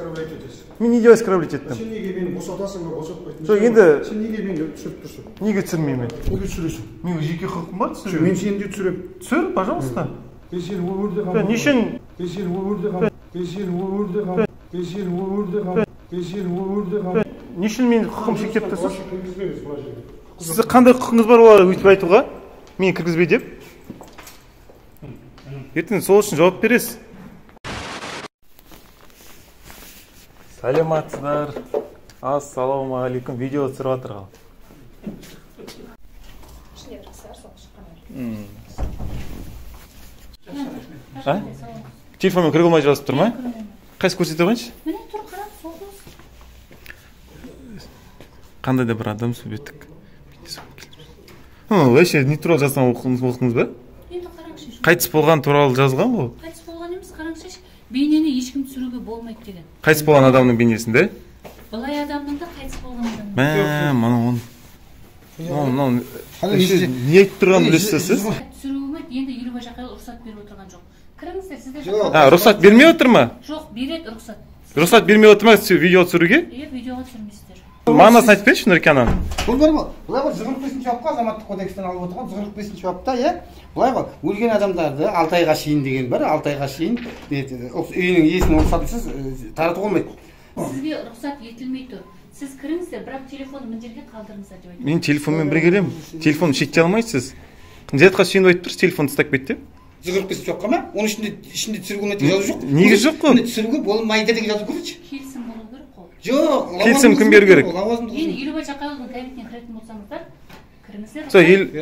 оскорблять етесіз. Мен неге оскорблять еттім? Сен неге мені босатасың ба, босатпайтын? Жоқ, енді сен неге мені түсіріп тұрсың? Неге түсірмеймін? Неге түсіресің? Менің жеке құқығым бар түсіруге. Мен сені де түсіремін. Түсір, пожалуйста. Мен сені өмірде қамын. Не үшін? Мен сені өмірде қамын. Мен сені өмірде қамын. Мен сені өмірде қамын. Мен сені өмірде қамын. Не үшін менің құқығым шектеп тұрсыз? Сізде қандай құқыңыз бар олар өйтіп айтуға? Мені кіргізбей деп? Ертең сол үшін жауап бересіз. Саламатсыздар. Ассалаумағалейкум. Видео түсіріп жатыр ғой. Телефонмен кіре алмай жазып тұр ма? Қайсы көрсете қойыншы? Міне тұр, қарап, сол дос. Қандай да бір адам сөйлеттік. Вообще не туралы жазған оқыңыз ба? Енді қараңызшы. Қайтыс болған туралы жазған ғой. Қайтыс болған емес, қараңызшы. Бейнені ешкім түсіруге болмайды деген. Қайтыс болған адамның бейнесінде? Былай адамның да қайтыс болған адамның. Не айтып тұрғанын білесіз сіз? Түсіруіме енді елу жаққа рұқсат беріп отырған жоқ. Кіріңіздер, сіздер рұқсат бермей отыр ма? Жоқ, береді рұқсат. Рұқсат бермей отыр ма видео түсіруге? Иә, видеоға түсірмейсіздер. Мағынасын айтып берші Нұркен ана. Бұл бар ғой, былай ғой 145-ші бапқа азаматтық кодекстен алып отырған 145-ші бапта, иә? Былай ғой, өлген адамдарды 6 айға шейін деген бар, 6 айға шейін үйінің иесінің рұқсатынсыз таратуға болмайды. Сізге рұқсат етілмей тұр. Сіз кіріңіздер, бірақ телефонды мына жерге қалдырыңыздар деп айтып. Мен телефонмен бірге келемін. Телефонды шектей алмайсыз. Қанжатқа шейін айтып тұрсыз, телефонды ұстап кетті. 145-ші бапқа ма? Оның ішінде түсіруге болмайды жазу жоқ. Неге жоқ қой? Түсіруге болмайды деген жазу көрсетші. Келісім болу керек қой. Жоқ, келісім кім беру керек? Енді Елубай Жақайұлының кабинетіне кіретін болсаңыздар, кіріңіздер.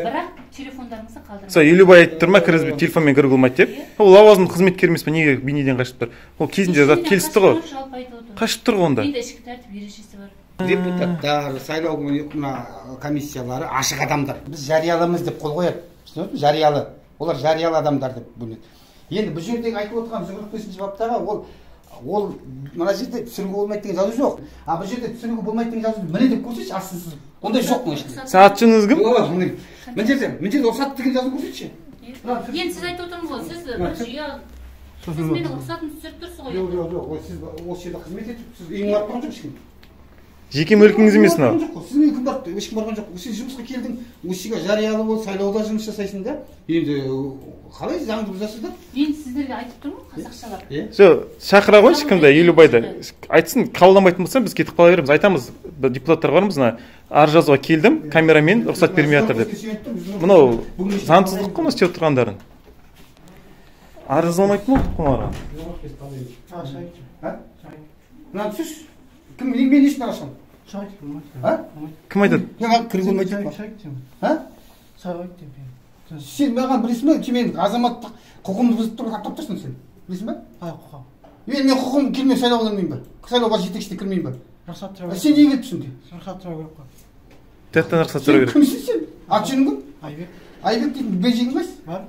Бірақ телефондарыңызды қалдырыңыздар. Сол Елубай айтып тұр ма, кіргізбей телефонмен кіруге болмайды деп? Ол лауазымды қызметкер емес пе, неге бейнеден қашып тұр? Ол кезінде зат келісті ғой. Қашып тұр ғой онда. Енді ішкі тәртіп ережесі бар. Депутаттар, сайлау комиссиялары ашық адамдар. Біз жариялымыз деп қол қояды. Жариялы. Олар жариялы адамдар деп бөлінеді. Енді бұл жердегі айтып отырған 145-ші баптағы ол мына жерде түсіруге болмайды деген жазу жоқ. А бұл жерде түсіруге болмайды деген жазу міне деп көрсетші, асылсыз. Ондай жоқ мұның ішінде. Сағатшыңыз кім? Мына жерде рұқсат деген жазу көрсетші. Енді сіз айтып отырмыз ғой, сіз менің рұқсатымды түсіріп тұрсыз ғой. Жоқ, сіз осы жерде қызмет етіп, сіз үйіңе барып тұрған жоқ ешкім. Жеке мүлкіңіз емес мынау. Сіздің кім бар? Ешкім барған жоқ. Сен жұмысқа келдің, осы жерге жариялы бол, сайлауда жұмыс жасайсың да. Енді қалай заңды бұзасыз да? Мен сіздерге айтып тұрмын, қазақшалап. Шақыра қойшы кімді, Елубайды. Айтсын, қабылдамайтын болса біз кетіп қала береміз. Айтамыз, депутаттар бармыз, арыз жазуға келдім, камерамен рұқсат бермей жатыр деп. Мынау заңсыздық қой істеп тұрғандарын. Арыз алмайтын болдық қой маған. Мынаны түсірші. Кім мен ешін арашам? Кім айтады? Кіріп болмайды деп па? Сен маған білесің бе? Мен азаматтық құқымды бұзып тұрып таптап тұрсың сен. Білесің бе? Құқым. Мен құқым келмей сайлауға алмаймын ба? Сайлауға жетекшісіне кірмеймін ба? Рұқсат сұрау керек. Сен неге келіп тұрсың? Рұқсат сұрау керек қой. Тектен рұқсат сұрау керек. Кімсің сен? Аты жөнің кім? Айбек. Айбек дейтін бейжің емес? Бар.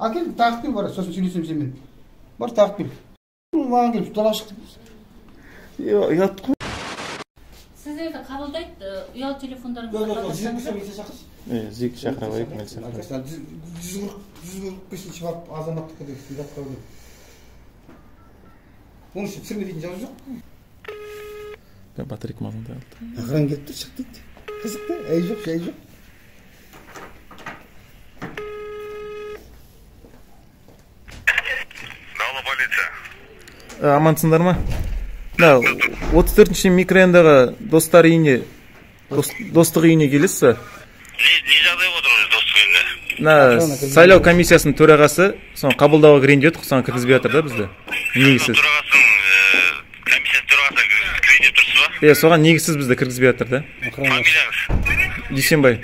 Әкел, тағып кел бара, сосын сөйлесем сенімен. Бар, тағып кел. Маған келіп, далаға шықты. Ұят қой. Сіздерді қабылдайды, ұялы телефондарыңызды қабылдасаңыздар. Зик шақыра қойып, мен шақыра. 145-ші бап азаматтық кодексін жатқау деп. Оның үшін түсірме дейтін жазу жоқ. Батарейка мазында алды. Ағыран келіп тұр, шық дейді. Қызық та, әй жоқ, жай жоқ. Дала полиция. Амансыңдар ма? 34-ші микрорайондағы достар үйіне, достық үйіне келесіз ба? Не жағдай отырмыз достық үйіне? Сайлау комиссиясының төрағасы, соны қабылдауға кірейін дедік, соны кіргізбей жатыр да бізді. Негізсіз. Комиссиясының төрағасы кірейін деп тұрсыз ба? Соған негізсіз бізді кіргізбей жатыр да. Фамилияңыз? Дүйсенбай.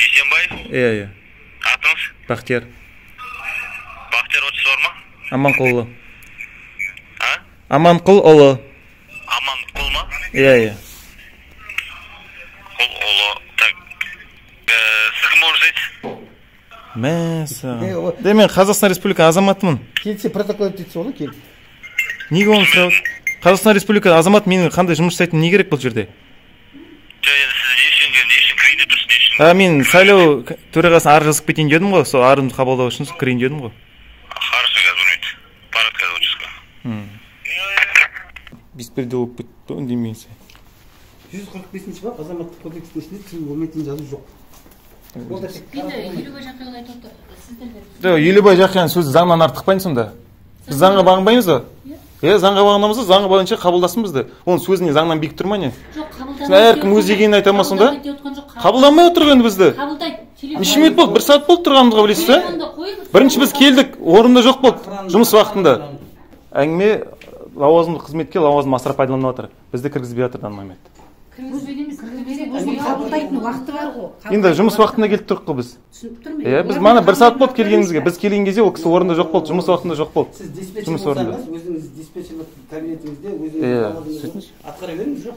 Дүйсенбай? Иә. Атыңыз? Бақтияр. Бақтияр отчество бар ма? Аманқұлұлы. А? Аманқұлұлы. Аманқұл ма? Иә. Құлұлы. Так. Сіз кім болып жасайсыз? Мәссаған. Мен Қазақстан Республика азаматымын. Келсе протокол етсе олай кел. Неге оны сұрап? Қазақстан Республика азамат менің қандай жұмыс жасайтыным не керек бұл жерде? Жоқ, енді сіз не үшін кірейін деп тұрсыз, не үшін? Мен сайлау төрағасына арыз жазып кетейін дедім ғой, сол арызымды қабылдау үшін кірейін дедім ғой. Хорошо, қазір білмейді. Барат қазір участка. беспредел болып кетті үндемейсің. 145-ші бап азаматтық кодекстің ішінде тыйым болмайтын жазу жоқ. енді Елубай Жақиянов айтып отыр, сіздер Жоқ, Елубай Жақиян сөзі заңнан артық па сонда? Біз заңға бағынбаймыз ба? Заңға бағынамыз, заңға бойынша қабылдасын бізді. Оның сөзіне заңнан биік тұр ма не? жоқ, қабылдамайды. Әркім өз дегенін айта ма сонда? Қабылдамай отыр енді бізді. Неше минут болды? 1 сағат болды тұрғанымызға білесіз бе? Бірінші біз келдік, орында жоқ болды, жұмыс уақытында. Әңгіме лауазымды қызметке лауазым асыра пайдаланып жатыр. Бізді кіргізбей жатыр данный момент. Қабылдайтын уақыты бар ғой. Енді жұмыс уақытында келіп тұрық қой біз. Түсініп тұрмын. Біз мана 1 сағат болды келгенімізге. Біз келген кезде ол кісі орында жоқ болды, жұмыс уақытында жоқ болды. Сіз диспетчер Жұмыс орнында. болсаңыз, өзіңіз диспетчерлік кабинетіңізде өзіңіз атқара беріңіз. Жоқ,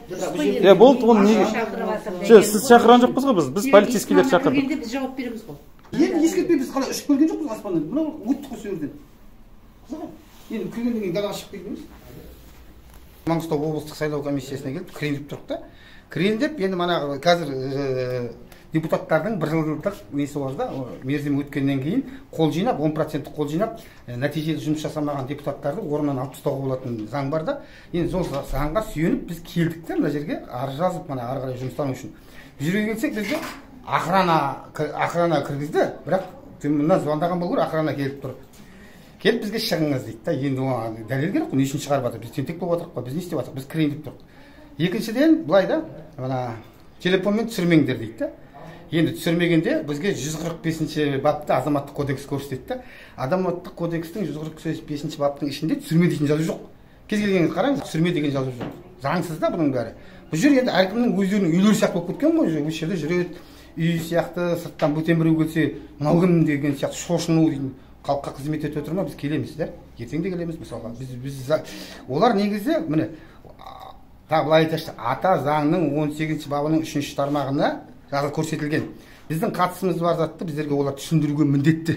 болды, оны неге? Сіз шақырған жоқпыз ғой біз полицейскийлер шақырдық. Біз жауап береміз ғой. енді ескертпей біз қалай ұшып көрген жоқпыз аспаннан. Мынау өттік қой сол жерден. Енді кіргеннен кейін далаға шығып келдіңіз. Маңғыстау облыстық сайлау комиссиясына келіп кірейін деп тұрдық та. Кірейін деп енді мана қазір депутаттардың 1 жылдық несі бар да, мерзім өткеннен кейін қол жинап, 10% қол жинап, нәтижелі жұмыс жасамаған депутаттарды орнынан алып тастауға болатын заң бар да. Енді сол заңға сүйеніп біз келдік те мына жерге арыз жазып мана ары қарай жұмыстану үшін. Жүре келсек бізде охрана кіргізді, бірақ мына звондаған болу керек, охрана келіп тұр. Келіп бізге шығыңыз дейді да. Енді оған дәлел керек қой, не үшін шығарып жатыр? Біз тентек болып жатырық па? Біз не істеп жатырық? Біз кірейін деп тұрдық. Екіншіден былай да, мана телефонмен түсірмеңдер дейді да. Енді түсірмегенде бізге 145-ші бапты азаматтық кодекс көрсетеді да. Азаматтық кодекстің 145-ші баптың ішінде түсірме дейтін жазу жоқ. Кез келгеніңіз қараңыз, түсірме деген жазу жоқ. Заңсыз да бұның бәрі. Бұл жер енді әркімнің өздерінің үйлері сияқты болып кеткен ғой, осы жерде жүреді, үй сияқты, сырттан бөтен біреу келсе, мынау кім деген сияқты шошыну дейді. Халыққа қызмет етіп отыр ма, біз келеміз да. Ертең де келеміз мысалға. Олар негізі міне былай айтайықшы, ата заңның 18-ші бабының 3-ші тармағына жазылып көрсетілген. Біздің қатысымыз бар затты біздерге олар түсіндіруге міндетті.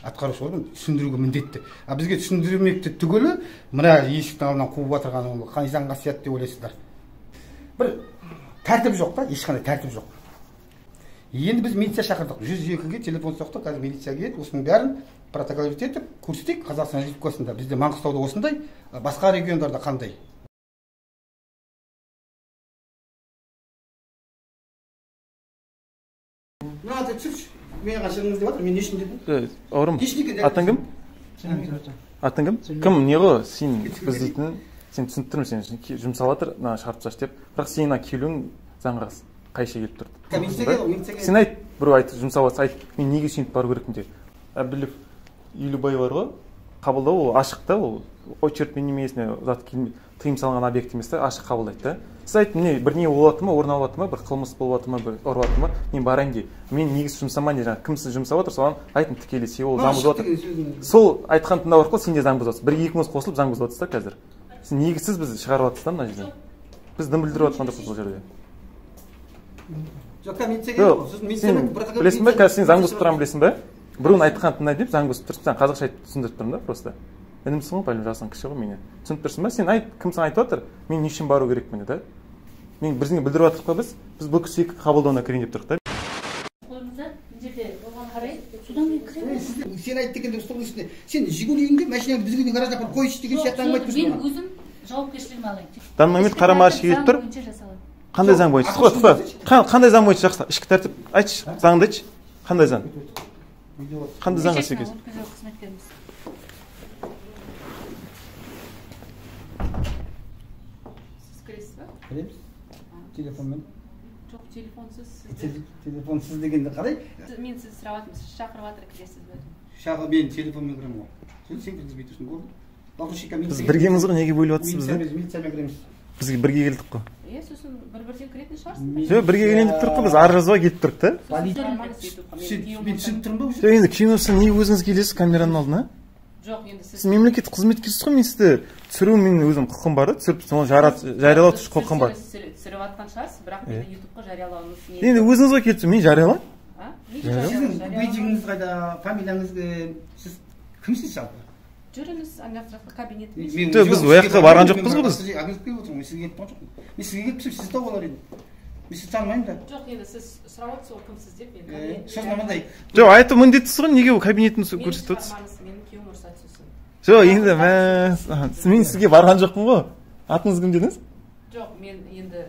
Атқарушы орган түсіндіруге міндетті. Бізге түсіндірмекті түгілі мына есіктің алдынан қуып отырған ол қай заң қасиет деп ойлайсыздар. Бір тәртіп жоқ та, ешқандай тәртіп жоқ. Енді біз милиция шақырдық. 102-ге телефон соқтық, қазір милиция келеді, осының бәрін протокол етіп көрсетейік Қазақстан Республикасында. Бізде Маңғыстауда осындай, басқа региондарда қандай? Мынада түсірші. Мен қашырыңыз деп жатыр, мен не үшін дедім? Аурым, атың кім? Атың кім? Кім, не ғой? Сен біз дейтін, сен түсініп тұрмын, сен жұмсалып жатыр, шарт жаш деп. Бірақ сен келуің заңға қайшы келіп тұрды. Сен айт, біреу айт, жұмсалып жатса айт, мен неге сүйініп бару керекпін де. Әбілев Елубай бар ғой, қабылдау ол ашық та, ол очеркпен немесіне зат келмейді, тыйым салынған объект емес та, ашық қабылдайды да. Сіз айт, міне бір не болады ма, орын алады ма, бір қылмыс болады ма, бір ұрып ма, мен барайын де. Мен негіз жұмсамайын де, жаңағы кімсіз жұмсап отыр, соған айтын тікелей сен ол заң бұзып отыр. Сол айтқан тыңдау арқылы сен де заң бұзып отырсың. 1-2 қосылып заң бұзып отырсыздар қазір. Сен негізсіз біз шығарып жатырсыз да мына жерден. Біз дым білдіріп жатқан жоқпыз бұл жерде. Жоқ, білесің бе, қазір сен заң бұзып тұрғанын білесің бе? Біреуін айтқан тыңдай деп заң бұзып тұрсың, сен қазақша айтып түсіндіріп тұрмын да просто. Інімсің ғой, пәлім жасың кіші ғой менен. Түсініп тұрсың ба? Сен айт, кімсің айтып жатыр? Мен не үшін бару керекпін да? Мен бірдеңе білдіріп жатырық па біз? Біз бұл кісі қабылдауына кірейін деп тұрдық та. Қолымызда мына жерде оған қарай судан кейін кіреміз. Сен айт дегенде стол үстінде. Сен Жигулиіңде машинаңды бізге де гаражға апарып қойшы деген сияқты әңгіме айтып мен өзім жауапкершілігімді алайын. Данный момент қарама-қарсы келіп тұр. Қандай заң бойынша? Қандай заң бойынша жақсы? Ішкі тәртіп айтшы, заңды айтшы. Қандай заң? Қандай заңға сәйкес? Сіз кіресіз ба? Кіреміз. Телефонмен. Жоқ, телефонсыз. Телефонсыз дегенде қалай? Мен сізді сұрап жатырмын, сіз шақырып жатыр, кіресіз ба? Мен телефонмен кіремін ғой. Сен кіргізбей тұрсың, көрдің? Біз біргеміз ғой, неге бөліп жатырсыз бізді? Милициямен кіреміз. Бізге бірге келдік қой. Сосын бір-бірден кіретін шығарсың. Жоқ, бірге келейін деп тұрық қой, біз ар жазуға келіп тұрық та. Мен түсініп тұрмын ба? Жоқ, енді киносы не өзіңіз келесіз камераның алдына? Жоқ, енді сіз мемлекеттік қызметкерсіз ғой, мен сізді түсіру менің өзім құқым бар да, түсіріп соны жариялау құқым бар. Түсіріп жатқан шығарсыз, бірақ енді ютубқа жариялауыңыз не? Енді өзіңіз ғой келіп мен жариялайын. Сіздің бейджігіңіз қайда, фамилияңыз сіз кімсіз жалпы? Жүріңіз ана жақта кабинетте. Жоқ, біз ол жаққа барған жоқпыз ғой біз. Мен сізге келіп қалған жоқпын. Мен сізге келіп сізді тауып алар едім. Мен сізді танымаймын да. Жоқ, енді сіз сұрап отырсыз ол кімсіз деп мен. Сосын мынандай. Жоқ, айту міндеттісіз ғой, неге ол кабинетін көрсетіп отырсыз? Менің күйеуім рұқсат етсін. Жоқ, енді мен сізге барған жоқпын ғой. Атыңыз кім дедіңіз? Жоқ, мен енді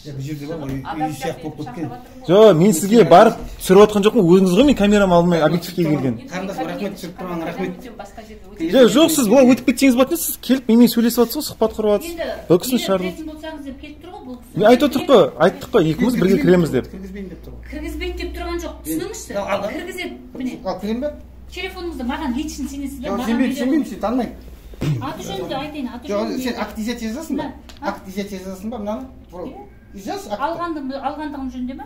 бұл жерде бар ғой, үй сияқты болып кеткен. Жоқ, мен сізге барып түсіріп отқан жоқпын, өзіңіз ғой, мен камерам алдымай объективке келген. Қарындасым, рахмет, түсіріп тұрған, рахмет. Жоқ, сіз бұлай өтіп кетсеңіз болатын еді, сіз келіп менімен сөйлесіп жатсыз ғой, сұхбат құрып жатсыз. Бұл кісіні шығарып. Мен айтып отырмық қой, айттық қой, екеуміз бірге кіреміз деп. Кіргізбейін деп тұр ғой. Кіргізбейді деп тұрған жоқ, түсініңізші? Кіргізеді, міне. Ал кірем бе? Телефоныңызды маған лично сенесіз бе? Жоқ, сенбеймін, сен танымаймын. Аты жөнді айтайын, аты Жоқ, жөнді. сен акт изять жазасың ба? Акт изять жазасың ба мынаны? Жаз акт. Алғандығым жөнінде ме?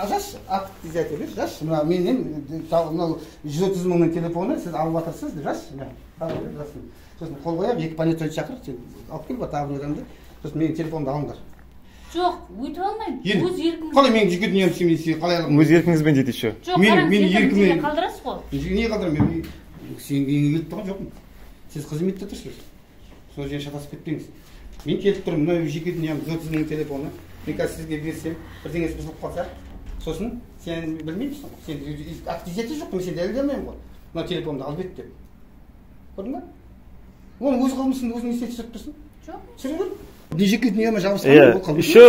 Жаз акт изять бер, жаз. Мына менен мынау 130 мыңның телефоны, сіз алып жатырсыз деп жаз. Сосын қол қояп, екі полицейді шақыр, сен алып кел, тағы бір адамды. Сосын менің телефонымды алыңдар. Жоқ, өтіп алмаймын. Өз еркіңізбен. Қалай менің жүгетін немін сен қалай алам? Өз еркіңізбен дейді еще. Жоқ, қараңыз, еркіңізге қалдырасыз ғой. Не қалдырам? Сен үйіңе келіп тұрған жоқпын. Сіз қызметте тұрсыз. Сол жерге шатасып кетпеңіз. Мен келіп тұрмын, мынау жеке дүнием 130 мың телефоны. Мен қазір сізге берсем, бірдеңесі бұзылып қалса, сосын сен білмеймісің. Сен активизация жоқ, мен сен дәлелдей алмаймын ғой. Мына телефонды алып ет деп. Көрдің ба? Оның өз қылмысын өзің есте түсіріп тұрсың. Жоқ. Түсіріп жүр. Не жеке дүниеме жабысқан ол қылмыс. Еще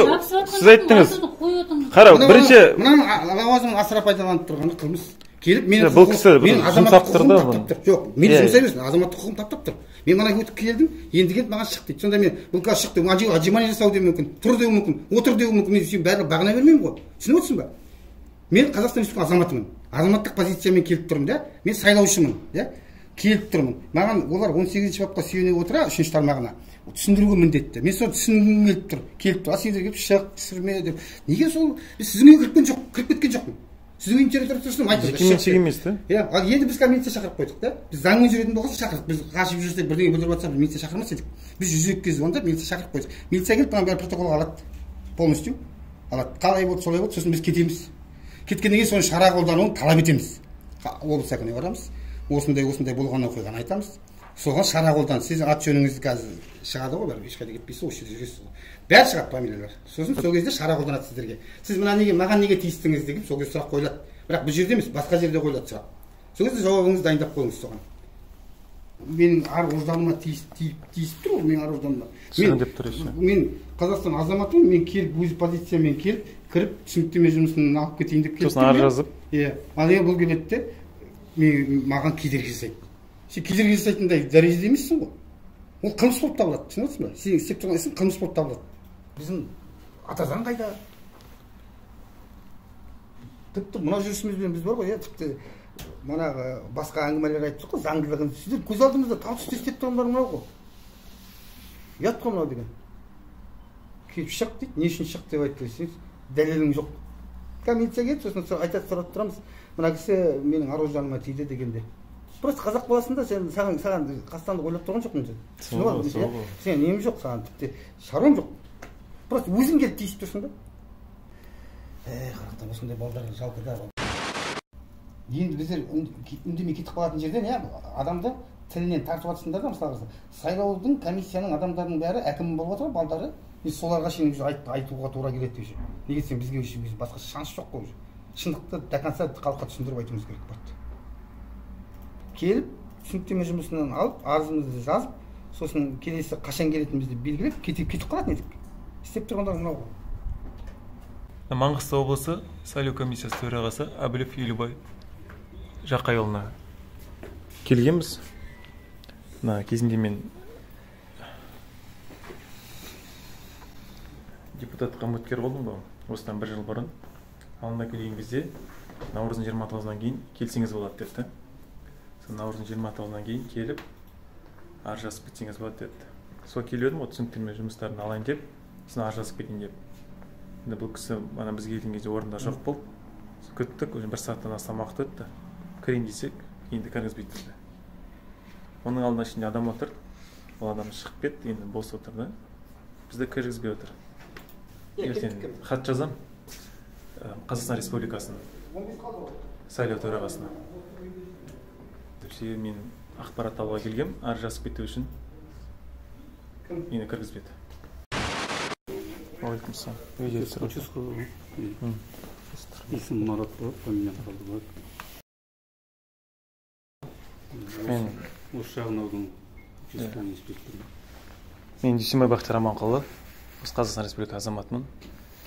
сіз айттыңыз. Қара, бірінші мынаның лауазымын асыра пайдаланып тұрғаны қылмыс. Келіп бұл кісі жұмсап тұрды ғой. Жоқ, мен жұмсай берсін, азаматтық құқығым таптап тұр. Мен мына өтіп келдім, енді келіп маған шық дейді. Сонда мен бұл қазір шықты, отжимание жасау деуі мүмкін, тұр деуі мүмкін, отыр деуі мүмкін. Мен сен бәрі бағына бермеймін ғой. Түсініп отырсың ба? Мен Қазақстан Республикасы азаматымын. Азаматтық позициямен келіп тұрмын да. Мен сайлаушымын, иә? Келіп тұрмын. Маған олар 18-ші бапқа сүйене отыра 3-ші тармағына түсіндіруге міндетті. Мен соны түсінгім келіп тұр. Сендер келіп шық, түсірме деп. Неге сол сіздің үйге кіріп кеткен жоқпын. Сіздің үйдің территорияда тұрсам айтып жеке меншік емес та. Иә, ал енді біз милиция шақырып қойдық та. Біз заңмен жүретін болғанша шақырдық. Біз қашып жүрсек бірдеңе бүлдіріп жатса милиция шақырмас едік. Біз 102-ге звондап милиция шақырып қойдық. Милиция келіп мына бәрі протоколға алады. Полностью алады. Қалай болды, солай болды, сосын біз кетеміз. Кеткеннен кейін соны шара қолдануын талап етеміз. Облыс әкіміне барамыз. Осындай болған оқиғаны айтамыз. Соған шара қолданып, сіздің ат жөніңізді қазір шығады ғой, бәрі ешқайда кетпейсіз, осы жерде жүресіз ғой. Бәрі шығады фамилиялар. Сосын сол кезде шара қолданады сіздерге. Сіз маған неге тиістіңіз деген сол кезде сұрақ қойылады. Бірақ бұл жерде емес, басқа жерде қойылады сұрақ. Сол кезде жауабыңызды дайындап қойыңыз соған. Менің ар-ожданыма тиісіп тұр ғой, менің ар-ожданыма. Мен Қазақстан азаматымын, мен келіп өз позициямен келіп, кіріп түсініктеме жұмысын алып кетейін деп келдім. Сосын ар жазып. Иә, ал бұл келеді де маған кедергі жасайды. Сен кедергі жасайтындай дәрежеде емессің ғой. Ол қылмыс болып табылады, түсініп отырсың ба? Сен істеп тұрған ісің қылмыс болып табылады. Біздің ата заң қайда? Тіпті мына жүрісімізбен біз бар ғой, тіпті манағы басқа әңгімелер айтып қой, заңдылығын. Сіздер көз алдыңызда тал түсте істеп тұрғандар мынау ғой. Ұят қой мынау деген. Келіп шық дейді, не үшін шық деп айтты, дәлелің жоқ. Милиция келді, сосын айтады, сұрап тұрамыз. Мына кісі менің ар-ожданыма тиді дегенде. Просто қазақ баласында саған қастандық ойлап тұрған жоқпын сен. Сен нем жоқ, саған тіпті шаруам жоқ. Просто өзің келіп тиісіп тұрсың да. Қарақтан осындай балдар жалко да. Енді біздер үндемей кетіп қалатын жерден, адамды тілінен тартып жатсыңдар да, мысалы сайлаудың комиссияның адамдарының бәрі әкім болып отыр, балдары. Біз соларға шейін айтуға тура келеді уже. Неге десең бізге басқа шанс жоқ қой уже. Шындықты до конца халыққа түсіндіріп айтуымыз керек болады. Келіп, түсініктеме жұмысынан алып, арызымызды жазып, сосын келесі қашан келетінімізді белгілеп, кетіп қалатын едік. Істеп тұрғандар мынау ғой. Маңғыстау облысы сайлау комиссиясы төрағасы Әбілев Елубай Жақайұлына келгенбіз. Кезінде мен депутатқа үміткер болдым ғой, осыдан 1 жыл бұрын. Алдына келген кезде наурыздың 29-ынан кейін келсеңіз болады деді. Наурыздың 29-дан кейін келіп, ар жазып кетсеңіз болады деді. Сол келедім, түсініктеме жұмыстарын алайын деп, сосын ар жазып кетейін деп. Енді бұл кісі бізге келген кезде орында жоқ болды. Күттік, 1 сағаттан астам уақыт өтті. Кірейін десек, енді кіргізбейді деді. Оның алдында ішінде адам отыр. Ол адам шығып кетті, енді бос отыр да. Бізді кіргізбей отыр. Ертең хат жазам. Қазақстан Республикасының сайлау төрағасына. Мен ақпарат алуға келгем, ар жазып кету үшін мені кіргізбеді. Алейкумсалам. Участковый. Есім Марат болады, фамилия Қалдыбек. Мен осы Шағынаудың участковый инспекторы. Мен Дүйсенбай Бақтияр Аманқұлы, осы Қазақстан Республикасы азаматымын.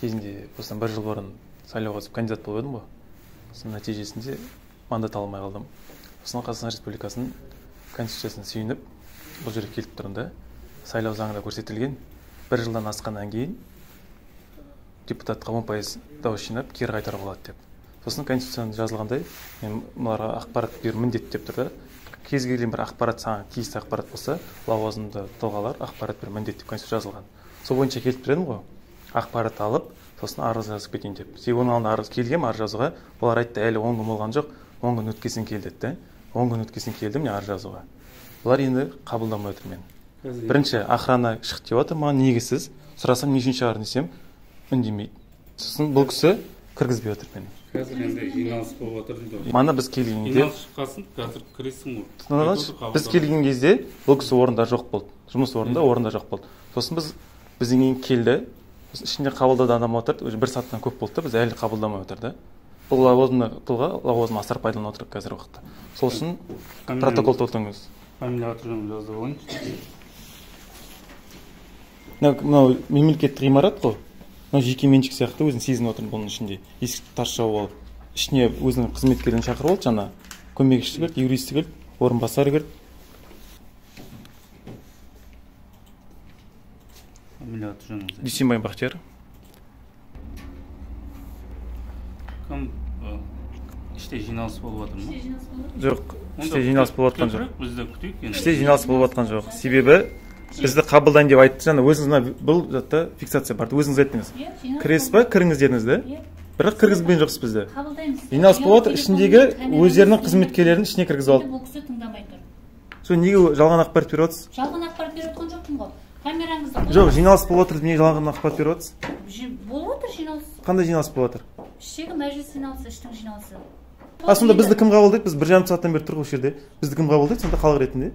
Кезінде осыдан 1 жыл бұрын сайлауға түсіп кандидат болып едім ғой. Соның нәтижесінде мандат алмай қалдым. Осыны Қазақстан Республикасының Конституциясына сүйеніп, бұл жерге келіп тұрмын. Сайлау заңында көрсетілген 1 жылдан асқаннан кейін депутатқа 10% дауыс жинап, кері қайтаруға болады деп. Сосын Конституцияда жазылғандай, мен бұларға ақпарат беру міндетті деп тұр да. Кез келген бір ақпарат саған тиісті ақпарат болса, лауазымды тұлғалар ақпарат беру міндетті деп Конституцияда жазылған. Сол бойынша келіп тұр едім ғой. Ақпарат алып, сосын арыз жазып кетейін деп. Себебі оның алдында арыз келгем, арыз жазуға. Олар айтты, әлі 10 күн болған жоқ, 10 күн өткесін келді деді. 10 күн өткесін келдім, не арыз жазуға. Олар енді қабылдамай отыр мен. Бірінші охрана шықты деп отыр, маған негізсіз. Сұрасам не үшін шығарын десем, үндемейді. Сосын бұл кісі кіргізбей отыр мені. Қазір енді жиналыс болып отыр дейді. Мана біз келгенде Жиналыс шыққасын, қазір кіресің ғой. Біз келген кезде бұл кісі орында жоқ болды. Жұмыс орында жоқ болды. Сосын бізден кейін келді. Ішінде қабылдады адам отыр. Уже 1 сағаттан көп болды. Біз әлі қабылдамай отырды. Бұл лауазымды тұлға лауазымын асырып пайдаланып отыр қазір уақытта. Сол үшін протокол толтырыңыз. Фамилия аты-жөнін жазып алайыншы. Мынау мемлекеттік ғимарат қой. Мынау жеке меншік сияқты өзін сезініп отырмын бұның ішінде. Есік тарс жауып алып, ішіне өзінің қызметкерін шақырып алды, жаңа көмекшісі келді, юристі келді, орынбасары келді. Фамилия аты-жөніңіз. Дүйсенбай Бақтияр. Кім іште жиналыс болып жатыр ма? Жоқ, іште жиналыс болып жатқан жоқ. Бізді күтейік енді. Іште жиналыс болып жатқан жоқ. Себебі бізді қабылдайын деп айтты. Жаңа өзіңіз бұл затта фиксация бар. Өзіңіз айттыңыз. Кіресіз ба? Кіріңіз дедіңіз де. Бірақ кіргізбеген жоқсыз бізді. Жиналыс болып жатыр, ішіндегі өздерінің қызметкерлерін ішіне кіргізіп алды. Бұл кісі тыңдамай тұр. Сол неге жалған ақпарат беріп отырсыз? Жалған ақпарат беріп отқан жоқпын ғой. Камераңызды Жоқ, жиналыс болып отыр, неге жалған ақпарат беріп отырсыз? болып отыр жиналыс. Қандай жиналыс болып жатыр? Іштегі мәжіліс жиналысы, іштің жиналысы. Сонда бізді кім қабылдайды? Біз 1,5 сағаттан бері тұрмыз осы жерде. Бізді кім қабылдайды? Сонда халық ретінде.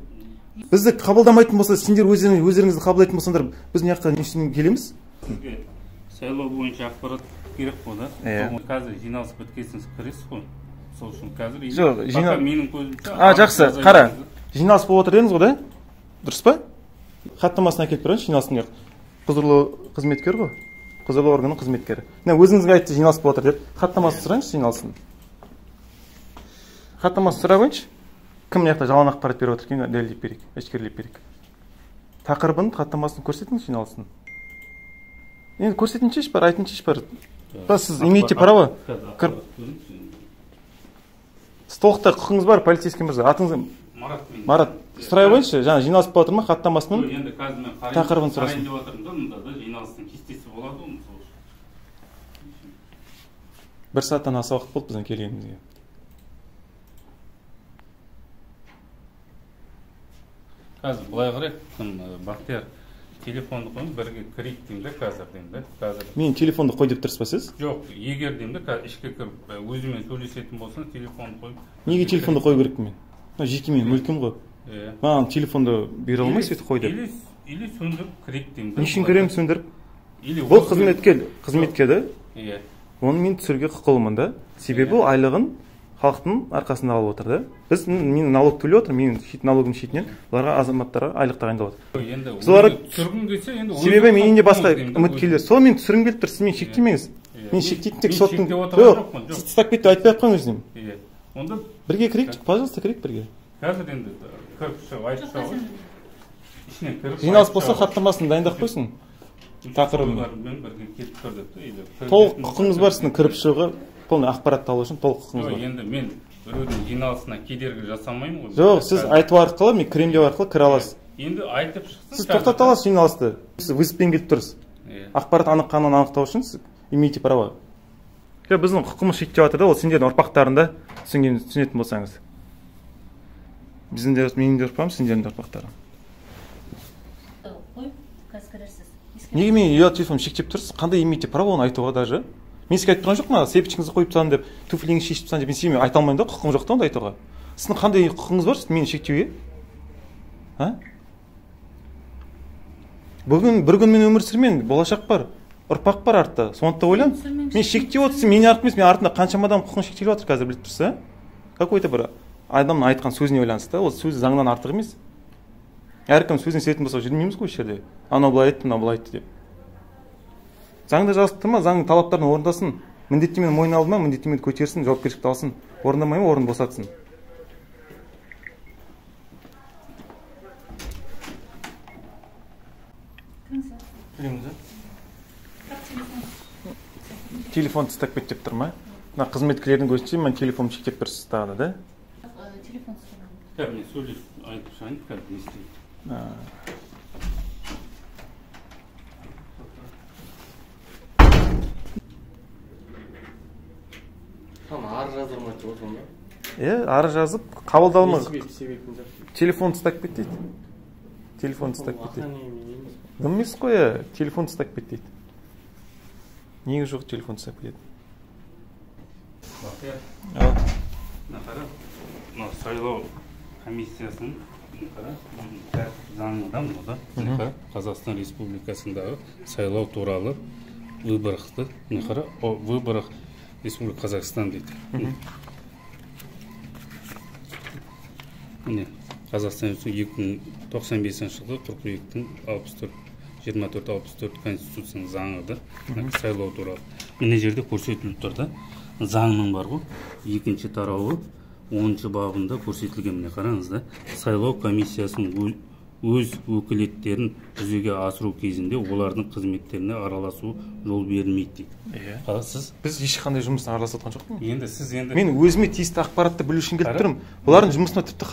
Бізді қабылдамайтын болса, сендер өздеріңізді қабылдайтын болсаңдар, біз мына жаққа не үшін келеміз? Сайлау бойынша ақпарат керек қой да. Қазір жиналыс біткесін кіресіз ғой. Сол үшін қазір жоқ, менің көзімше. Жақсы, қара. Жиналыс болып отыр дедіңіз ғой да? Дұрыс па? Хаттамасын әкеліп тұрайыншы, жиналыстың құзырлы қызметкер ғой. Құзырлы органның қызметкері. Мына өзіңізге айтты жиналыс болып отыр деп. Хаттамасын сұрайыншы жиналысын. Хаттамасын сұрап қойыңызшы. Кім мына жақта жалған ақпарат беріп отыр екенін дәлелдеп берейік, әшкерелеп берейік. Тақырыбын, хаттамасын көрсетіңіз жиналыстың. Енді көрсетіңізші бар, айтыңызшы бар. Сіз имеете право. Толықтай құқыңыз бар, полицейский мырза. Атыңыз Марат. Сұрай қойыңызшы, жаңа жиналыс болып отыр ма, хаттамасымен тақырыбын сұрасын. Жиналыстың кестесі болады ғой. 1 сағаттан аса уақыт болды біздің келгенімізге. Қазір былай қарайық, Бақтияр телефонды қойып бірге кірейік деймін де қазір деймін де. Мен телефонды қой деп тұрсыз ба сіз? Жоқ, егер деймін де ішке кіріп өзімен сөйлесетін болсын телефонды қойып. Неге телефонды қою керекпін мен? Жеке менің мүлкім ғой. Маған телефонды бере алмайсыз өйтіп қой деп. Или сөндіріп кірейік деймін де. Не үшін кіремін сөндіріп? Бұл қызметкер да? Оны мен түсіруге құқылымын да. Себебі ол айлығын халықтың арқасында алып отыр да. Біз мен налог төлеп отыр, менің налогым шетінен оларға азаматтарға айлық тағайындап отыр. Енді оны түсіргім келсе, енді себебі мен енді басқа үміткерлер. Сол мен түсіргім келіп тұр, сіз мен шектемеңіз. Мен шектейтін тек соттың. Жоқ, сіз тастап кетті, айтпай ақ қойыңыз деймін. Онда бірге кірейік, пожалуйста, кірейік бірге. Қазір енді кіріп шығып айтып шығып. Ішіне кіріп. Жиналыс болса хаттамасын дайындап қойсын. Тақырыбын. Толық құқыңыз бар сіздің кіріп шығуға. Полный ақпарат алу үшін толық құқыңыз бар. Енді мен біреудің жиналысына кедергі жасамаймын ғой. Жоқ, сіз айту арқылы, мен кіремін арқылы кіре аласыз. Енді айтып шықсын. Сіз тоқтата аласыз жиналысты. Сіз выступпен келіп тұрсыз. Ақпарат анық-қанығын анықтау үшін сіз имеете право. Біздің құқымыз шектеп жатыр да, ол сендердің ұрпақтарында түсінетін болсаңыз. Біздің де менің де ұрпағым, сендердің де ұрпақтарым. Неге мен ұят телефон шектеп тұрсыз? Қандай имеете право оны айтуға даже? Мен сізге айтып тұрған жоқ ма? Сепчіңізді қойып тастадым деп, туфлиңізді шешіп тастадым деп, мен сізге айта алмаймын да, құқым жоқ та онда айтуға. Сіздің қандай құқыңыз бар мені шектеуге? Бүгін бір күн мен өмір сүрмеймін, болашақ бар, ұрпақ бар артта. Сондықтан ойлан. Мен шектеп отырсың, мен артық емес, мен артында қаншама адам құқын шектеліп жатыр қазір біліп тұрсыз, Какой-то бір адамның айтқан сөзіне ойланысты, ол сөз заңнан артық емес. әркім сөзін сетін болса жүрмейміз ғой осы жерде. Анау былай айтты, мынау былай айтты деп. Заңда жазылып тұр ма, заңның талаптарын орындасын. Міндеттемені мойнына алды ма, міндеттемені көтерсін, жауапкершілікті алсын. Орындамай ма, орын босатсын. Телефон тастап кет деп тұр ма? Мына қызметкерлердің көзінше мен телефон шектеп тұрсыз тағы да? Телефон Кәдімгі не сөйлесіп айтып шығайын, кәдімгі не істейді. Ары жазылмайды ғой сонда. Ары жазып, қабылдалмай. Телефон тастап кет дейді. Телефон тастап кет дейді. Дым емес қой, телефон тастап кет дейді. Неге жоқ телефон тастап кетеді? Бақияр. Қара, мына сайлау комиссиясының заңы да мынау да. Қазақстан Республикасындағы сайлау туралы выборықты, қара, выборах Республика Казахстан дейді. Міне, Қазақстан 2095 жылғы қыркүйектің 24-64 Конституцияның заңы да, сайлау туралы. Міне жерде көрсетіліп тұр да, заңның бар ғой, екінші тарауы 10-шы бабында көрсетілген. Міне қараңыз да, сайлау комиссиясының өз өкілеттерін жүзеге асыру кезінде олардың қызметтеріне араласу жол берілмейді дейді. Қаласыз? Біз ешқандай жұмысына араласып жатқан жоқпын. Енді сіз енді мен өзіме тиісті ақпаратты білу үшін келіп тұрмын. Олардың жұмысына тіпті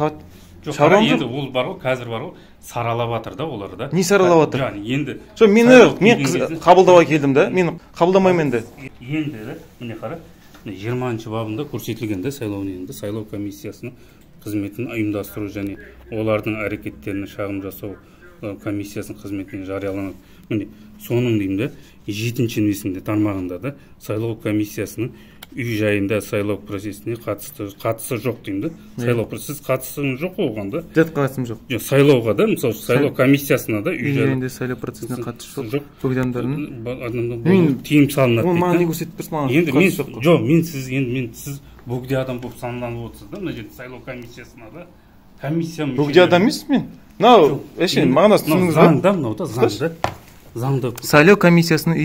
шаруам жоқ. Енді ол бар ғой, қазір бар ғой, саралап жатыр да олар да. Не саралап жатыр? Яғни енді мен қабылдауға келдім да. Мен қабылдамаймын енді. Енді міне қара, 20-шы бабында көрсетілген де сайлау комиссиясының қызметін ұйымдастыру және олардың әрекеттеріне шағым жасау комиссиясының қызметіне жарияланады. Міне соның деймін 7-ші несінде тармағында да сайлау комиссиясының үй жайында сайлау процесіне қатысы жоқ деймін. Сайлау процесі қатысыңыз жоқ оған да. Қатысым жоқ. Сайлауға да, мысалы сайлау комиссиясына да үй жайында сайлау процесіне қатысы жоқ. Бөгдемдардың тыйым салынады. Ол маған не көрсетіп тұрсыз? Енді сіз бөгде адам болып саналанып отырсыз да, мына жерде сайлау комиссиясына да. Комиссия бөгде адам емес мен. Мынау, мағына түсініңіз ба? Заңда, мынау да заңда. Сайлау комиссиясының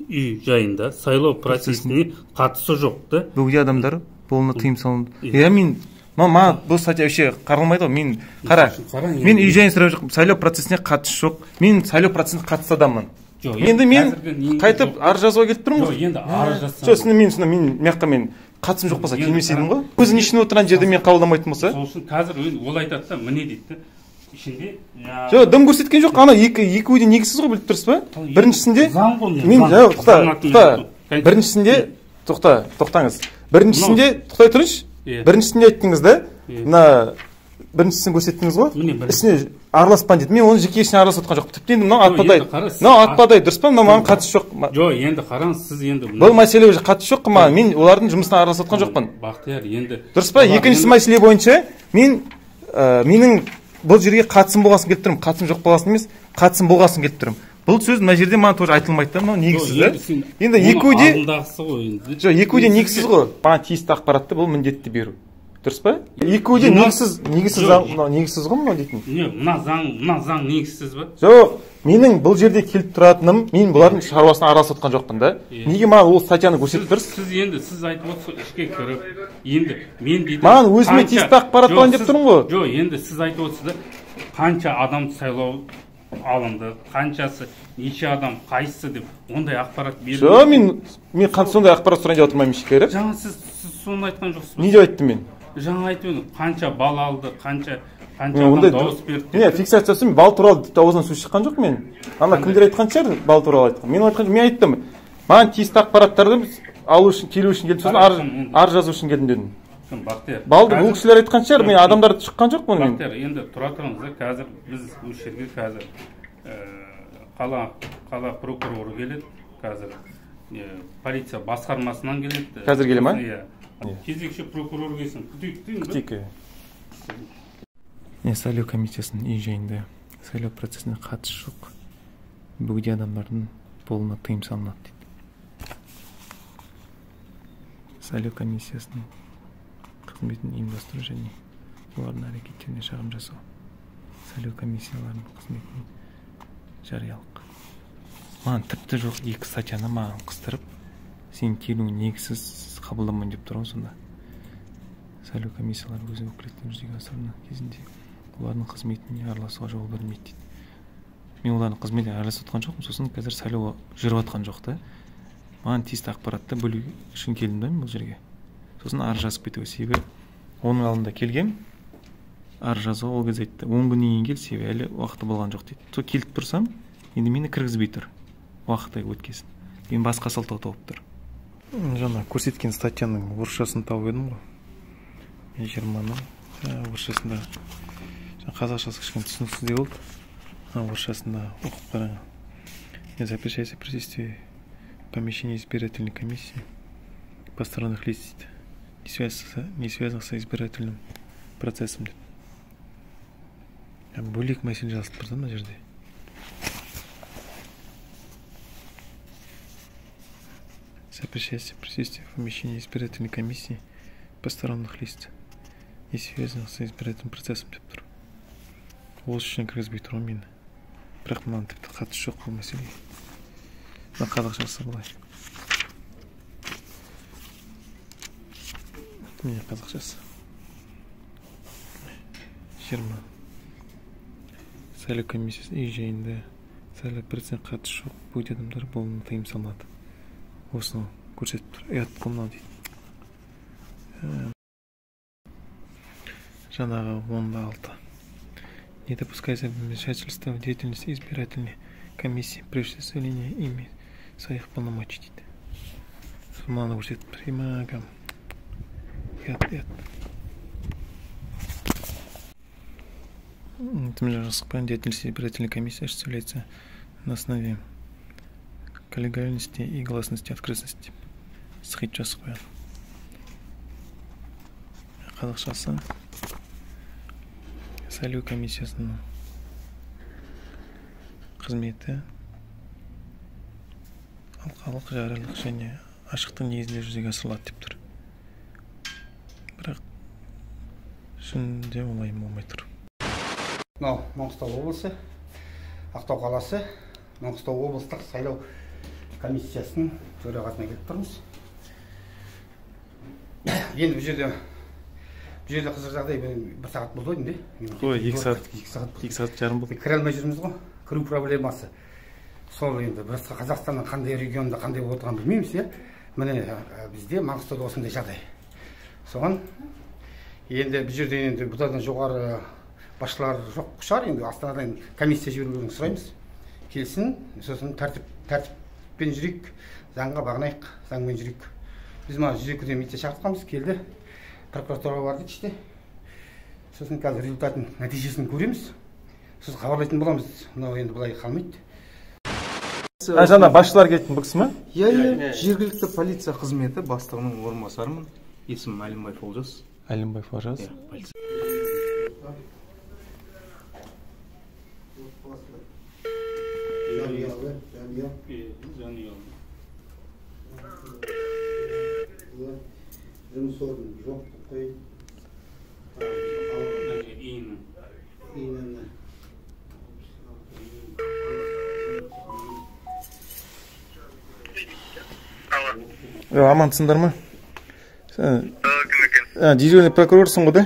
үй жайында сайлау процесіне қатысы жоқ та. Бөгде адамдар болуына тыйым салынды. Мен бұл статья вообще қаралмайды ғой. Мен мен үй жайын сұрап жоқпын. Сайлау процесіне қатысы жоқ. Мен сайлау процесіне қатысты адаммын. Енді мен қайтып ар жазуға келіп тұрмын ғой. Енді ар жазсам. Мен мияққа мен қатысым жоқ болса келмес едім ғой. Көзін ішіне отырған жерде мен қабылдамайтын болса. Сол үшін қазір ол айтады да, міне дейді. Ішінде жоқ, дым көрсеткен жоқ. Ана екі үйде негізсіз ғой, біліп тұрсыз ба? Біріншісінде біріншісінде тоқтаңыз. Біріншісінде тоқтай тұрыңызшы. Біріншісінде айттыңыз да, мына біріншісін көрсеттіңіз ғой. Ісіне араласпан дейді. Мен оны жеке ішіне араласып отқан жоқпын. Тіпті енді мынау атпадай, дұрыс па? Мынау маған қатысы жоқ. Жоқ, енді қараңыз, сіз енді бұл мәселе уже қатысы жоқ маған. Мен олардың жұмысына араласып отқан жоқпын. Бақтияр, енді дұрыс па? Екінші мәселе бойынша менің бұл жерге қатысым болғасын келіп тұрмын. Қатысым жоқ болғасын емес, қатысым болғасын келіп тұрмын. Бұл сөз мына жерде маған тоже айтылмайды да, мынау негізсіз да. Енді екеуде негізсіз ғой. Маған тиісті ақпаратты бұл міндетті беру. Дұрыс па? Екеуде негізсіз ғой мынау дейтін. Мына заң негізсіз ба? Жоқ, менің бұл жерде келіп тұратыным, мен бұлардың шаруасына араласып отқан жоқпын да. Неге маған ол статьяны көрсетіп тұрсыз? Сіз айтып отырсыз, ішке кіріп, енді мен дейді. Маған өзіме тиісті ақпарат болайын деп тұрмын ғой. Жоқ, енді сіз айтып отырсыз да, қанша адам сайлау алынды, қаншасы, неше адам, қайсысы деп ондай ақпарат берді. Жоқ, мен сондай ақпарат сұрайын деп отырмаймын ешкері. Жаңа сіз соны айтқан жоқсыз ба? Не деп айттым мен? Жаңа айтып едім, қанша бал алды, қанша адам дауыс берді. Фиксациясы бал туралы аузынан сөз шыққан жоқ мен. Ана кімдер айтқан шығар бал туралы айтқан. Мен айттым. Маған тиісті ақпараттарды алу үшін, келу үшін келдім, сосын ар жазу үшін келдім дедім. Балды бұл кісілер айтқан шығар, мен адамдарды шыққан жоқпын мен. Бақтияр, енді тұра тұрыңыз, қазір біз осы жерге қазір қала прокуроры келеді, қазір полиция басқармасынан келеді. Қазір келе ма? Кезекші прокурор келсін, күтейік. Сайлау комиссиясының үй жайында сайлау процесіне қатысы жоқ. Бөгде адамдардың болуына тыйым салынады дейді. Сайлау комиссиясының қызметін ұйымдастыру және олардың әрекеттеріне шағым жасау. сайлау комиссияларының қызметіне жариялық. Маған тіпті жоқ, 2 статьяны маған қыстырып, сен келуің негізсіз қабылдамайын деп тұр ғой сонда. Сайлау комиссиялары өзі өкілеттігін жүзеге асыру кезінде олардың қызметіне араласуға жол бермейді дейді. Мен олардың қызметіне араласып отқан жоқпын, сосын қазір сайлау жүріп жатқан жоқ та. Маған тиісті ақпаратты бөлу үшін келдім да бұл жерге. Сосын арыз жазып кетуге, себебі оның алдында келгем, арыз жазуға ол кезде айтты, 10 күннен кейін кел, себебі әлі уақыты болған жоқ дейді. Сол келіп тұрсам, енді мені кіргізбей тұр, уақыты өткесін. Мен басқа сылтау тауып тұр. Жаңа көрсеткен статьяның орысшасын тауып едім ғой. 20-ның орысшасында қазақшасы кішкене түсініксіздеу болды. Орысшасында оқып қараңыз. Не запрещается присутствие помещения избирательной комиссии посторонних лиц, не связанных с избирательным процессом. Бөлек мәселе жазылып тұрды мына жерде. Запрещается присутствие помещения избирательной комиссии посторонних лиц, не связанных с избирательным процессом деп тұр. Ол үшін кіргізбей тұр ғой мені. Бірақ маған тіпті қатысы жоқ бұл мәселеге. Мына қазақшасы былай. Міне қазақшасы. 20. Сайлау комиссиясы үй жайында сайлау процент қатысы жоқ бөгде адамдар болуына тыйым салынады. Осыны көрсетіп тұр. Ұят қой мынау дейді. Жаңағы 10-6. Не допускается вмешательства в деятельность избирательной комиссии при осуществлении ими своих полномочий дейді. Мынаны көрсетіп тұр. Имагам. Ұят. Деятельность избирательной комиссии осуществляется на основе коллегиальности и гласности, открытости. Схит жазып қояды. Қазақшасы сайлау комиссиясының қызметі алқалық, жариялық және ашықтық негізінде жүзеге асырылады деп тұр. Бірақ шынында олай болмай тұр. Мынау Маңғыстау облысы, Ақтау қаласы, Маңғыстау облыстық сайлау комиссиясының төрағасына келіп тұрмыз. Енді бұл жерде қызық жағдай, 1 сағат болды ойдың де? Ой, 2 сағат жарым болды. Кіре алмай жүрміз ғой, кіру проблемасы. Сол енді Қазақстанның қандай регионында қандай отырған білмейміз, иә? Міне бізде Маңғыстауда осындай жағдай. Соған енді бұл жерде енді бұдан жоғары басшылар жоқ шығар, енді Астанадан комиссия жіберулерін сұраймыз. Келсін, сосын тәртіппен жүрейік, заңға бағынайық, заңмен жүрейік. Біз ма 102-ден милиция шақыртқанбыз, келді. Прокуратураға бардық іште. Сосын қазір результатын, нәтижесін көреміз. Сосын хабарлайтын боламыз. Мынау енді бұлай қалмайды. Жаңа басшылар келетін бұл кісі ме? Иә, жергілікті полиция қызметі бастығының орынбасарымын. Есімім Әлімбаев Олжас. Әлімбаев Олжас. Жұмыс орны жоқ қой. Амансыңдар ма? Дежурный прокурорсың ғой да?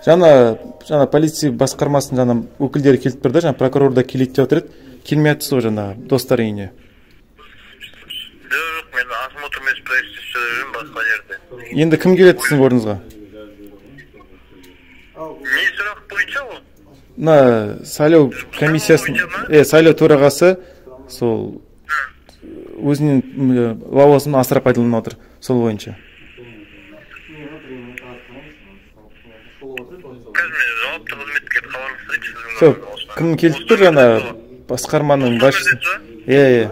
Жаңа полиция басқармасының жаңа өкілдері келіп тұрды, жаңа прокурор да келейді деп отыр еді. Келмей жатсыз ғой жаңа достар үйіне. Жоқ, мен осмотрмен проектісі жүрмін басқа жерде. Енді кім келеді сіздің орныңызға? Не сұрақ бойынша ол? Мына сайлау комиссиясының, сайлау төрағасы сол өзінің лауазымын асыра пайдаланып отыр, сол бойынша. Қазір мен жауапты қызметкер хабарласайыншы сіздің Сол, кім келіп тұр жаңа басқарманың басшысы? Иә.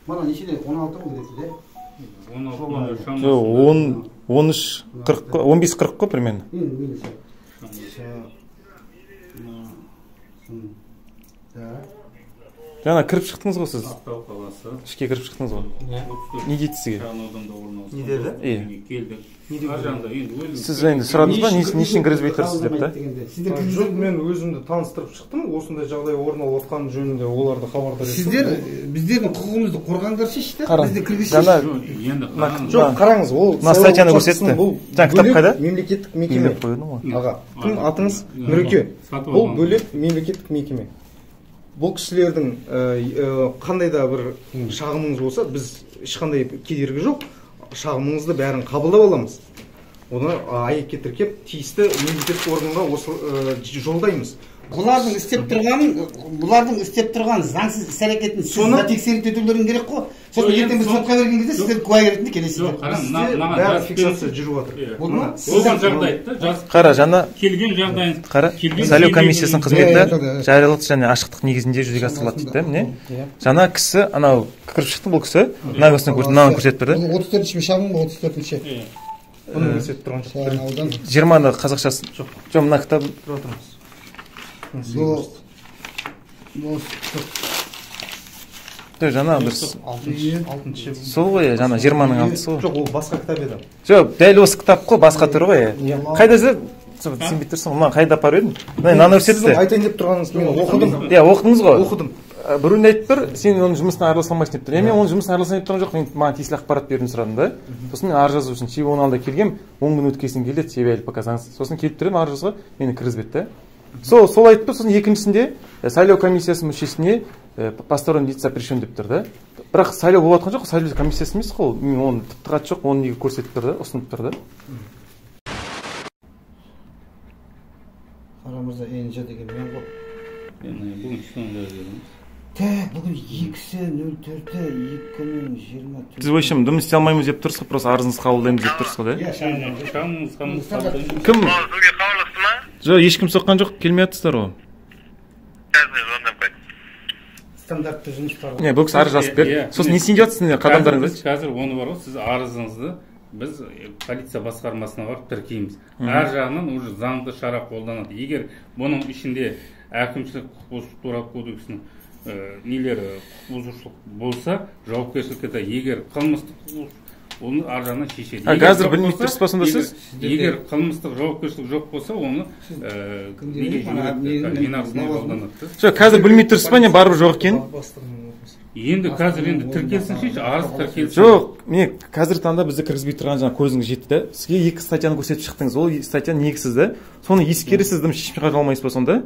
Мана нешеде 16 ғой деді, де? 15-40 қой примерно. Жаңа кіріп шықтыңыз ғой сіз. Ақтау қаласы. Ішке кіріп шықтыңыз ғой. Не дейді сізге? Не деді? Келді. Сіз енді сұрадыңыз ба, не үшін кіргізбей тұрсыз деп та? Жоқ, мен өзімді таныстырып шықтым, осындай жағдай орын алып отқан жөнінде оларды хабардар еттім. Сіздер біздердің құқығымызды қорғаңдаршы ішті. Бізді кіргізші. Жоқ, қараңыз, ол статьяны көрсетті. Жаңа кітап қайда? Мемлекеттік мекеме. Аға, кім атыңыз? Нұреке. Бұл бөлек мемлекеттік мекеме. Бұл кісілердің қандай да бір шағымыңыз болса, біз ешқандай кедергі жоқ, шағымыңызды бәрін қабылдап аламыз. Оны АЕК-ке тіркеп, тиісті мемлекеттік органға осы жолдаймыз. Бұлардың істеп тұрған заңсыз іс-әрекетін сіз тексеріп өтулерің керек қой. Сосын ертең біз сотқа берген кезде сіздер куәгер ретінде келесіздер. Бәрі фиксация жүріп жатыр. Қара, жаңа келген жағдайын. Қара, сайлау комиссиясының қызметі жариялылық және ашықтық негізінде жүзеге асырылады дейді, міне. Жаңа кісі, анау кіріп шықты бұл кісі, мынаны көрсетіп берді. 34-ші шағым, 34-ші. Бұны көрсетіп тұрған жоқ. 20-ны қазақшасы. Жоқ, мына кітап жаңа бір сол ғой, жаңа 20-ның 6-сы ғой. Жоқ, ол басқа кітап еді. Жоқ, дәл осы кітап қой, басқа түрі ғой. Қайда сен бітірсің, ұлан қайда апар едің? Мынаны көрсетті. Айтайын деп тұрғаныңыз, мен оқыдым. Оқыдыңыз ғой? Оқыдым. Біреуіне айтып тұр, сен оның жұмысына араласа алмайсың деп тұр. Мен оның жұмысына араласайын деп тұрған жоқ, мен маған тиесілі ақпарат беруін сұрадым да. Сосын мен ар жазу үшін трибуналда келгем, 10 күн өткесін келді, себебі әлі пока заңсыз. Сосын келіп тұрмын ар жазуға, мені кіргізбеді да. Сол айтып, сосын екіншісінде сайлау комиссиясының мүшесіне посторонний лица запрещен деп тұр да. Бірақ сайлау болып жатқан жоқ, сайлау комиссиясы емес қой, мен оны тіпті қатысы жоқ, оны неге көрсетіп тұр да, ұсынып тұр да. Арамызда Енжа деген мен ғой. Бүгін сонда дедіңіз. Бүгін 2/04 2024. Сіз ойшым, дым істей алмаймыз деп тұрсыз, просто арызыңызды қабылдаймыз деп тұрсыз ғой, да? Кім? Сізге хабарласты ма? Жоқ, ешкім соққан жоқ, келмей жатсыздар ғой. Стандартты жұмыстар. Не, бұл кісі арыз жазып берді. Сосын не істейін жатсыз, қадамдарыңызды? Қазір оны бар ғой, сіз арызыңызды біз полиция басқармасына барып тіркейміз. Әр жағынан уже заңды шара қолданады. Егер бұның ішінде әкімшілік құқық бұзушылық туралы кодексінің нелері бұзушылық болса, жауапкершілікке, егер қылмыстық оны ар жағынан шешеді. Қазір білмей тұрсыз ба сонда сіз? Егер қылмыстық жауапкершілік жоқ болса, оны жинақысына қолданады. Жоқ, қазір білмей тұрсыз ба, не барып жоқ екен? Енді қазір тіркелсінші, арыз тіркелсін. Жоқ, мен қазір таңда бізді кіргізбей тұрған жаңа көзіңіз жетті да. Сізге 2 статьяны көрсетіп шықтыңыз. Ол статья негізсіз да. Соны ескересіз дым шешім қабылдай алмайсыз ба сонда?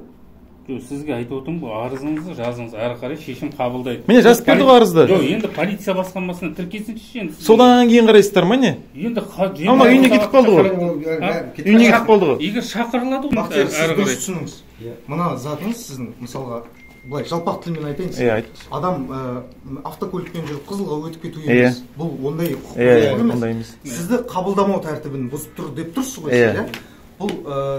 Сізге айтып отырмын ғой, арызыңызды жазыңыз, әрі қарай шешім қабылдайды. Міне жазып берді ғой арызды. Жоқ, енді полиция басқармасына тіркелсінші енді. Содан кейін қарайсыздар ма не? Енді ама үйіне кетіп қалды ғой. Үйіне кетіп қалды ғой. Егер шақырылады ғой, әрі қарай түсініңіз. Мына затыңыз сіздің мысалға былай жалпақ тілмен айтайын. Адам автокөлікпен жүріп қызылға өтіп кету емес. Бұл ондай құқық емес. Сізді қабылдамау тәртібін бұзып тұр деп тұрсыз ғой сіз, иә? Бұл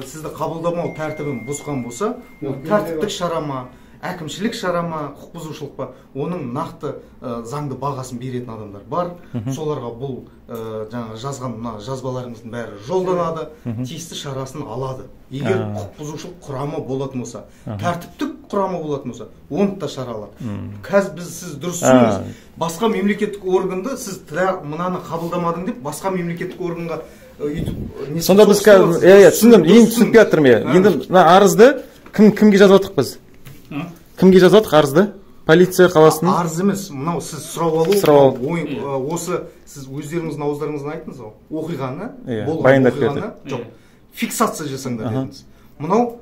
сізді қабылдамау тәртібін бұзған болса, ол тәртіптік шара ма, әкімшілік шара ма, құқық бұзушылық па, оның нақты заңды бағасын беретін адамдар бар. Соларға бұл жаңағы жазған жазбаларыңыздың бәрі жолданады, тиісті шарасын алады. Егер құқық бұзушылық құрамы болатын болса, тәртіптік құрамы болатын болса, оны да шара алады. Қазір біз сіз дұрыс түсініңіз, басқа мемлекеттік органды сіз мынаны қабылдамадың деп басқа мемлекеттік органға сонда біз түсіндім, ең түсініп жатырмын. Енді мына арызды кімге жазып жатырық біз? Кімге жазып жатырық арызды? Полиция қаласының? Арыз емес, мынау сіз сұрап алу, осы сіз өздеріңіздің ауыздарыңыздан айттыңыз ғой, оқиғаны, болған оқиғаны, жоқ, фиксация жасаңдар дедіңіз. Мынау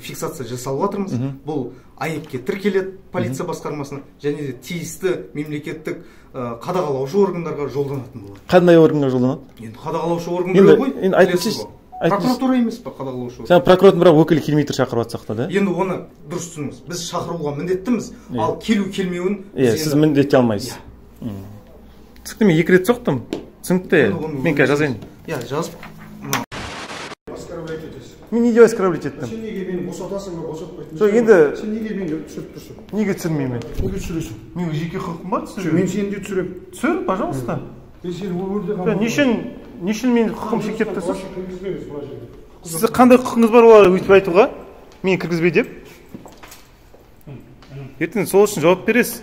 фиксация жасалып жатырмыз, бұл АЕК-ке тіркеледі полиция басқармасына, және де тиісті мемлекеттік қадағалаушы органдарға жолданатын болады. Қандай органға жолданады? Енді қадағалаушы органдар ғой, білесіз ғой. Прокуратура емес па қадағалаушы орган? Сен прокуратурдың бірақ өкілі келмей тұр шақырып жатсақ та, да? Енді оны дұрыс түсініңіз. Біз шақыруға міндеттіміз, ал келу келмеуін сіз міндеттей алмайсыз. Түсінікті, мен 2 рет соқтым. Түсінікті, мен қазір жазайын. Жазып. Мен неге оскорблять еттім? Сен неге мені босатасың ба, босатпайтын? Жоқ, енді сен неге мені түсіріп тұрсың? Неге түсірмеймін? Неге түсіресің? Менің жеке құқығым бар түсіруге. Мен сені де түсіремін. Түсір, пожалуйста. Сен өмірде не үшін менің құқығым шектеп тұрсыз? Сіз қандай құқыңыз бар олар өйтіп айтуға? Мені кіргізбей деп? ертең сол үшін жауап бересіз.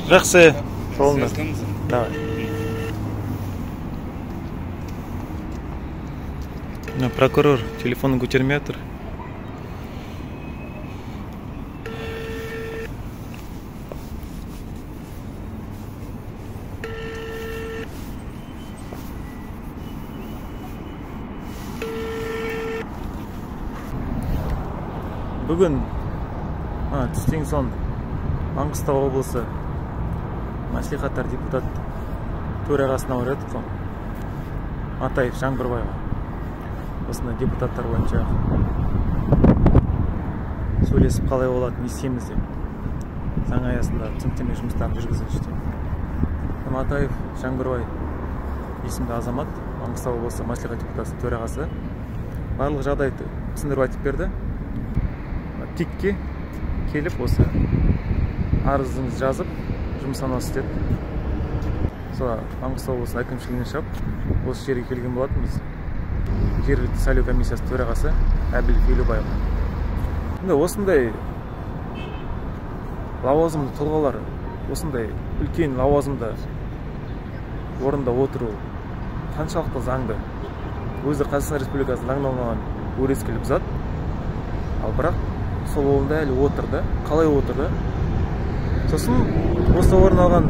Жақсы, жолында. Давай. Прокурор телефонын көтермей жатыр. Бүгін түстен соң Маңғыстау облысы мәслихаттар депутат төрағасына барадық қой. Атаев Жаңбырбайға. Осындай депутаттар бойынша сөйлесіп қалай болады, не істейміз деп. Заң аясында түсініктеме жұмыстарын жүргізіп жүрді. Атаев Жаңбырбай есімді азамат, Маңғыстау облысы мәслихат депутаты төрағасы барлық жағдайды түсіндіріп айтып берді. Тикке келіп осы арызыңыз жазып жұмсанасы деді. Сол Маңғыстау облысы әкімшілігіне шығып, осы жерге келген болатынбыз. Жергілікті сайлау комиссиясы төрағасы Әбілов Елубаев. Осындай лауазымды тұлғалар, осындай үлкен лауазымды орында отыру қаншалықты заңды. Өзі Қазақстан Республикасы заңнамаларын өрескел бұзады. Ал бірақ сол орында әлі отырды. Қалай отырды? Сосын осы орын алған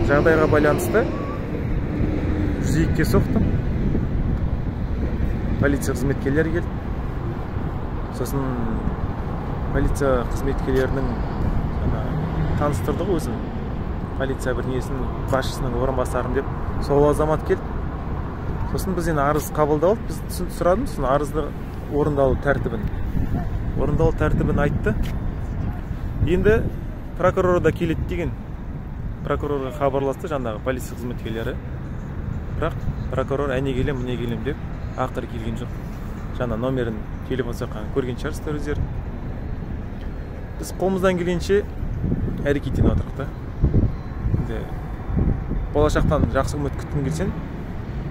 жағдайға байланысты 102-ге соқтым. Полиция қызметкерлері келді. Сосын полиция қызметкерлерінің таныстырды ғой өзін. Полиция бір несін басшысының орынбасарын деп сол азамат келді. Сосын біз арыз қабылдап, біз сұрадық, сосын арызды орындалу тәртібін айтты. Енді прокурор да келеді деген. Прокурорға хабарласты жаңағы полиция қызметкерлері. Бірақ прокурор әне келем, міне келем деп ақыры келген жоқ. Жаңа номерін телефон соққан көрген шығарсыздар өздері. Біз қолымыздан келгенше әрекеттен отырдық та. Болашақтан жақсы үміт күткің келсең,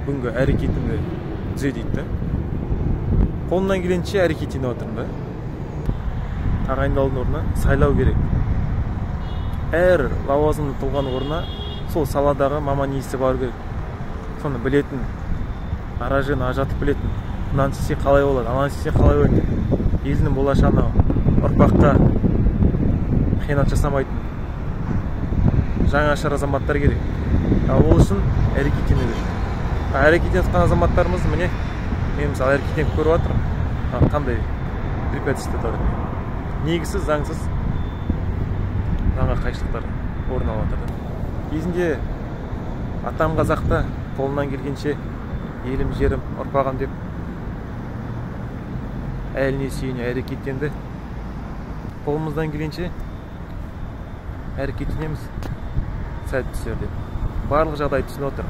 бүгінгі әрекетіңді түзе дейді. Қолымдан келгенше әрекеттен отырмын да. Тағайындаудың орнына сайлау керек. Әр лауазымды тұлғаның орнына сол саладағы маман иесі бар керек. Соны білетін, ара-жігін ажатып білетін, мынаны істесе қалай болады, ананы істесе қалай болады. Елдің болашағына, ұрпаққа қиянат жасамайтын жаңашыр азаматтар керек. Ол үшін әрекеттену керек. Әрекеттен тұтқан азаматтарымыз міне, мен мысалы әрекеттен көріп жатырмын. Қандай препятствие тұр. Негізсіз, заңсыз заңға қайшылықтар орын алып жатыр. Кезінде атам қазақта қолынан келгенше елім, жерім, ұрпағым деп әліне сүйене әрекеттенді. Қолымыздан келгенше әрекеттенеміз. Сәт түсер деп. Барлық жағдай түсініп отыр.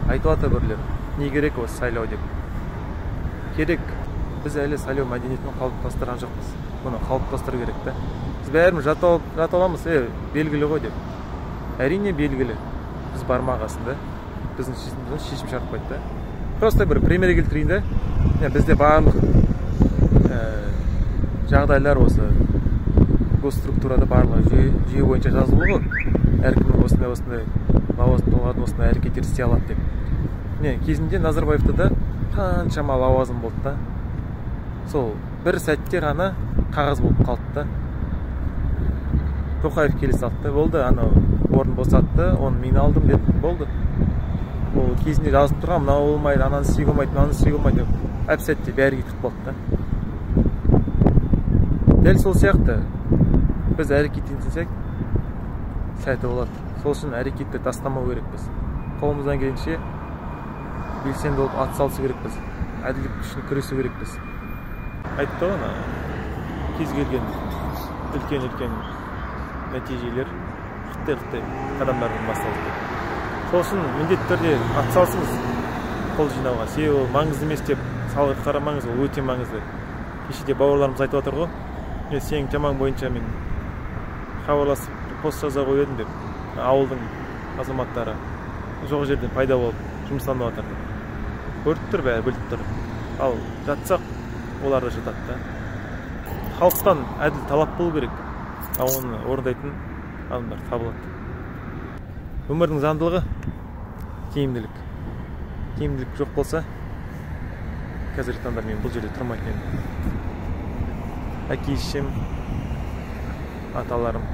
Айтып отыр бірлер. Не керек осы сайлау деп. Керек. Біз әлі сайлау мәдениетін қалыптастырған жоқпыз. Бұны қалыптастыру керек та. Біз бәріміз жат аламыз, белгілі ғой деп. Әрине белгілі. Біз бармағасында. Біздің шешім шартпайды да. Просто бір пример келтірейін да. Бізде барлық жағдайлар осы госструктурада барлығы жүйе бойынша жазылуы ғой. Әркімнің осындай лауазымдылардың осындай әрекеттер істей алады деп. Кезінде Назарбаевта да қаншама лауазым болды да. Сол бір сәтте ғана қағаз болып қалды да. Тоқаев келе салды. Болды, анау орын босатты, оны мен алдым деп болды. Ол кезінде жазып тұрған, мынау болмайды, ананы істеуге болмайды, мынаны істеуге болмайды деп әп сәтте бәрі кетіп қалды да. Дәл сол сияқты біз әрекеттенсек сәті болады. Сол үшін әрекетті тастамау керекпіз. Қолымыздан келгенше белсенді болып атсалысу керекпіз. Әділдік үшін күресу керекпіз. Айтты ғой, кез келген үлкен нәтижелер қытай қадамдардан басталды. сосын міндетті түрде атсалысыңыз қол жинауға. Себебі ол маңызды емес деп салғырт қарамаңыз, ол өте маңызды. Кешеде бауырларымыз айтып отыр ғой, сенің темаң бойынша мен хабарласып пост жаза қойдым деп, ауылдың азаматтары жоқ жерден пайда болып жұмыстанып жатыр. Көріп тұр, бәрі біліп тұр. Ал жатсақ, олар да жатады да. Халықтан әділ талап болу керек, ал оны орындайтын адамдар табылады. Өмірдің заңдылығы тиімділік. Тиімділік жоқ болса, қазіргі таңда мен бұл жерде тұрмайтын едім. Әке-шешем, аталарым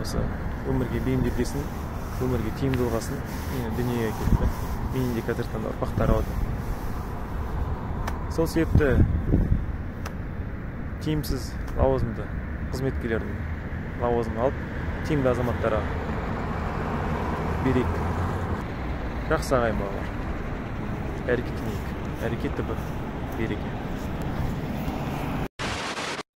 осы өмірге бейімдеп келсін, өмірге тиімді болғасын, мені дүниеге келді. Менің де қазіргі таңда ұрпақтары отыр. Сол себепті тиімсіз лауазымды қызметкерлердің лауазымын алып, тиімді азаматтарға берейік. Жақсы ағайын балалар. Әрекеттенейік. Әрекетті бір береке.